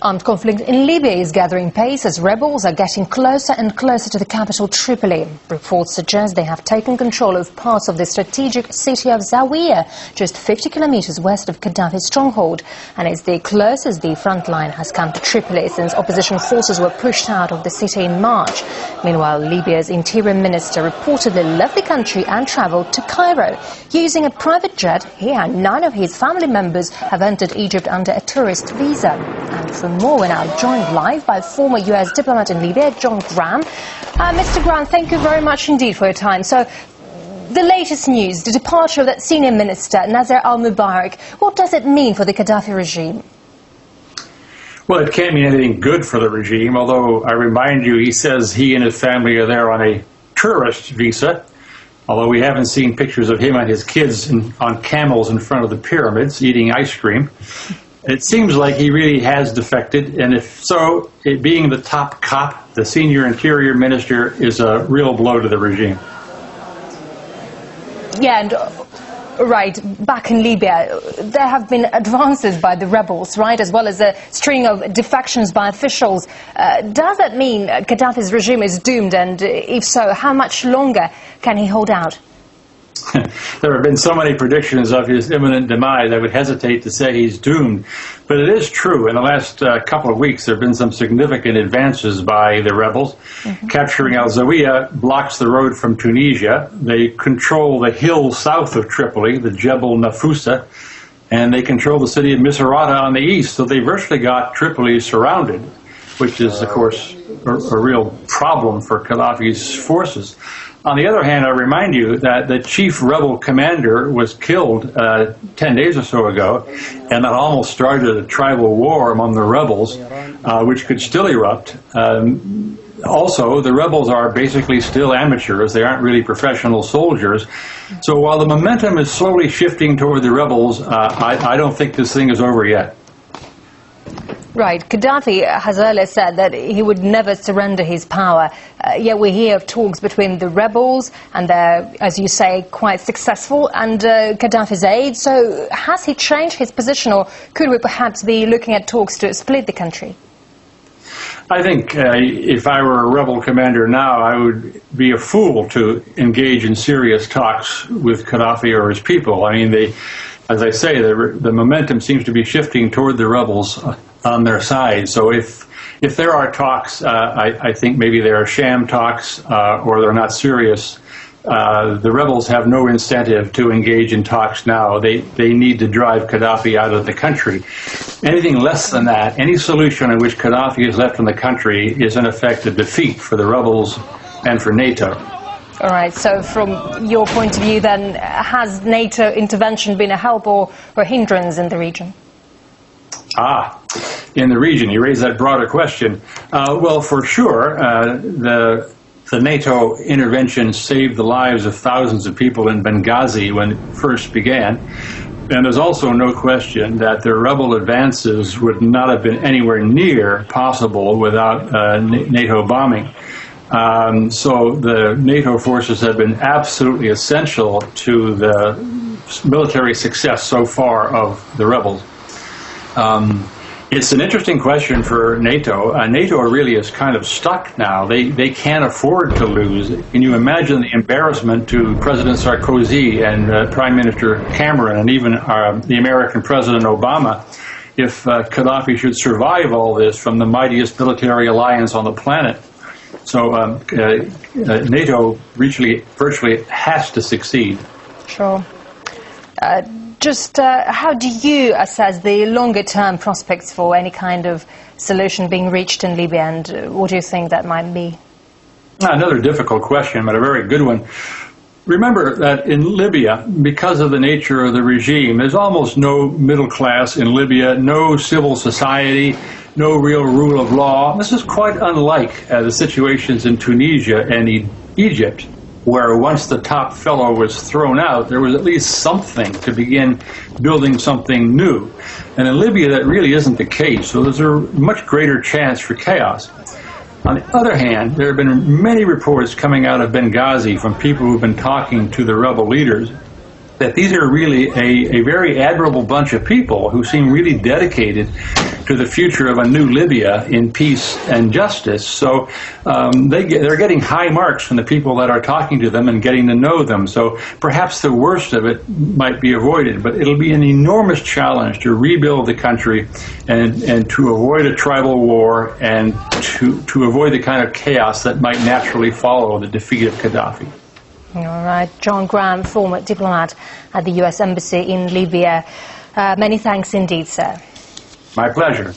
Armed conflict in Libya is gathering pace as rebels are getting closer and closer to the capital Tripoli. Reports suggest they have taken control of parts of the strategic city of Zawiya, just 50 kilometers west of Gaddafi's stronghold. And it's the closest the front line has come to Tripoli since opposition forces were pushed out of the city in March. Meanwhile, Libya's interior minister reportedly left the country and travelled to Cairo. Using a private jet, he and 9 of his family members have entered Egypt under a tourist visa. And for more, we're now joined live by former US diplomat in Libya, John Graham. Mr. Graham, thank you very much indeed for your time. So, the latest news, the departure of that senior minister, Nasser al-Mubarak, what does it mean for the Gaddafi regime? Well, it can't mean anything good for the regime, although I remind you, he says he and his family are there on a tourist visa, although we haven't seen pictures of him and his kids on camels in front of the pyramids eating ice cream. It seems like he really has defected, and if so, it being the top cop, the senior interior minister, is a real blow to the regime. Yeah, and right, back in Libya, there have been advances by the rebels, right, as well as a string of defections by officials. Does that mean Gaddafi's regime is doomed, and if so, how much longer can he hold out? There have been so many predictions of his imminent demise, I would hesitate to say he's doomed. But it is true, in the last couple of weeks, there have been some significant advances by the rebels. Capturing al-Zawiya blocks the road from Tunisia. They control the hill south of Tripoli, the Jebel Nafusa, and they control the city of Misrata on the east. So they virtually got Tripoli surrounded, which is, of course, a real problem for Gaddafi's forces. On the other hand, I remind you that the chief rebel commander was killed 10 days or so ago, and that almost started a tribal war among the rebels, which could still erupt. Also, the rebels are basically still amateurs. They aren't really professional soldiers. So while the momentum is slowly shifting toward the rebels, I don't think this thing is over yet. Right. Gaddafi has earlier said that he would never surrender his power. Yet we hear of talks between the rebels, and they're, as you say, quite successful, and Gaddafi's aid. So has he changed his position, or could we perhaps be looking at talks to split the country? I think if I were a rebel commander now, I would be a fool to engage in serious talks with Gaddafi or his people. I mean, as I say, the momentum seems to be shifting toward the rebels on their side. So if there are talks, I think maybe they are sham talks or they're not serious. The rebels have no incentive to engage in talks now. They need to drive Gaddafi out of the country. Anything less than that, any solution in which Gaddafi is left in the country is in effect a defeat for the rebels and for NATO. All right, so from your point of view then, has NATO intervention been a help or a hindrance in the region? In the region, you raised that broader question. Well, for sure, the NATO intervention saved the lives of thousands of people in Benghazi when it first began. And there's also no question that the rebel advances would not have been anywhere near possible without NATO bombing. So the NATO forces have been absolutely essential to the military success so far of the rebels. It's an interesting question for NATO. NATO really is kind of stuck now. They can't afford to lose. Can you imagine the embarrassment to President Sarkozy and Prime Minister Cameron and even the American President Obama if Gaddafi should survive all this from the mightiest military alliance on the planet? So NATO virtually has to succeed. Sure. Just how do you assess the longer-term prospects for any kind of solution being reached in Libya, and what do you think that might be? Another difficult question, but a very good one. Remember that in Libya, because of the nature of the regime, there's almost no middle class in Libya, no civil society, no real rule of law. This is quite unlike the situations in Tunisia and Egypt, where once the top fellow was thrown out, there was at least something to begin building something new. And in Libya, that really isn't the case, so there's a much greater chance for chaos. On the other hand, there have been many reports coming out of Benghazi from people who've been talking to the rebel leaders that these are really a very admirable bunch of people who seem really dedicated to the future of a new Libya in peace and justice. So they're getting high marks from the people that are talking to them and getting to know them. So perhaps the worst of it might be avoided, but it'll be an enormous challenge to rebuild the country and to avoid a tribal war and to avoid the kind of chaos that might naturally follow the defeat of Gaddafi. All right. John Graham, former diplomat at the U.S. Embassy in Libya. Many thanks indeed, sir. My pleasure.